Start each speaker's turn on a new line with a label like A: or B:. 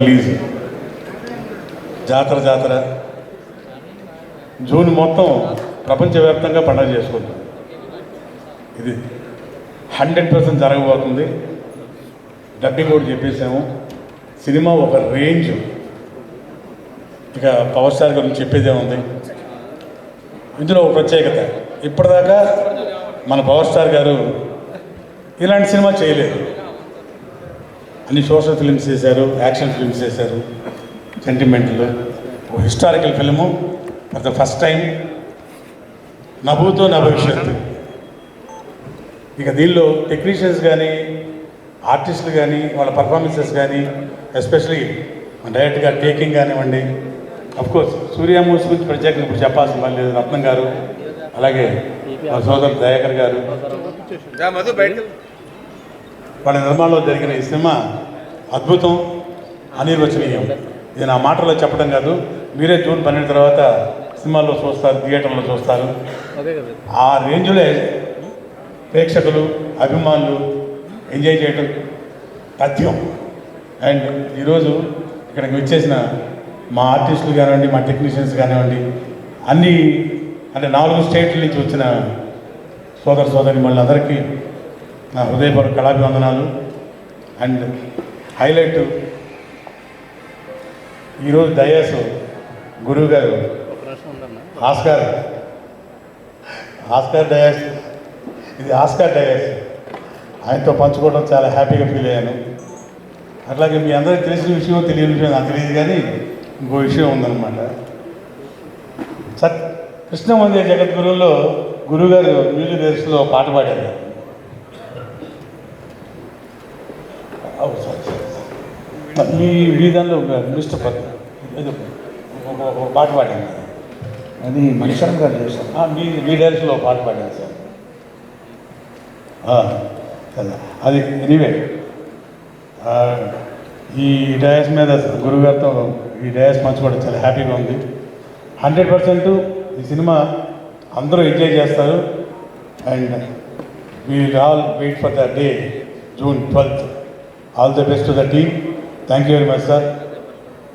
A: Release జాతర జాతర June మొత్తం ప్రపంచవ్యాప్తంగా పండుగ చేసుకుంటాం. ఇది 100% జరగబోతుంది. డబ్బింగ్ కూడా చెప్పేసాము. సినిమా ఒక రేంజ్. ఇక పవర్ స్టార్ గురించి చెప్పేదే ఉంది. ఇందులో ఒక ప్రత్యేకత, ఇప్పటిదాకా మన పవర్ స్టార్ గారు ఇలాంటి సినిమా చేయలేదు. అన్ని సోషల్ ఫిల్మ్స్ చేశారు, యాక్షన్ ఫిల్మ్స్ చేశారు, సెంటిమెంట్లు, historical film for the first time, నభూతో నా భవిష్యత్తు. ఇక దీనిలో టెక్నీషియన్స్ కానీ, ఆర్టిస్టులు కానీ, వాళ్ళ పర్ఫార్మెన్సెస్ కానీ, ఎస్పెషలీ డైరెక్ట్గా టేకింగ్ కానివ్వండి. అఫ్కోర్స్ సూర్య మూవీస్ గురించి ప్రత్యేకంగా ఇప్పుడు చెప్పాల్సిన పని లేదు. రత్నం గారు, అలాగే మా సోదరు దయాకర్ గారు, వాళ్ళ నిర్మాణంలో జరిగిన ఈ సినిమా అద్భుతం, అనిర్వచనీయం. ఇది నా మాటలో చెప్పడం కాదు, మీరే జూన్ 12 తర్వాత సినిమాల్లో చూస్తారు, థియేటర్లో చూస్తారు. ఆ రేంజ్లో ప్రేక్షకులు, అభిమానులు ఎంజాయ్ చేయడం తథ్యం. అండ్ ఈరోజు ఇక్కడికి వచ్చేసిన మా ఆర్టిస్టులు కానివ్వండి, మా టెక్నీషియన్స్ కానివ్వండి, అన్ని అంటే 4 స్టేట్ల నుంచి వచ్చిన సోదరి మళ్ళందరికీ నా హృదయపూర్వక కళాభివందనాలు. అండ్ హైలైట్ ఈరోజు డయాస్ గురువు గారు ఆస్కార్ డయాస్, ఇది ఆస్కార్ డయాస్, ఆయనతో పంచుకోవడం చాలా హ్యాపీగా ఫీల్ అయ్యాను. అట్లాగే మీ అందరికీ తెలిసిన విషయం, తెలియని విషయం నాకు తెలియదు, కానీ ఇంకో విషయం ఉందన్నమాట. కృష్ణమందిర జగద్గురువులో గురువుగారు మ్యూజిక్ డైరెక్టర్లో పాట పాడారు. మీ దానిలో మిస్టర్ పాట పాడాను,
B: అది మణిశర్మ గారు చేశారు.
A: మీ డైరెక్షన్లో పాట పాడాను సార్. అది ఎనీవే, ఈ డయాస్ మీద గురుగారితో ఈ డయాస్ పంచుకోవడం చాలా హ్యాపీగా ఉంది. 100% ఈ సినిమా అందరూ ఎంజాయ్ చేస్తారు. And we all wait for the day, June 12th. All the best to the team. Thank you very much, sir.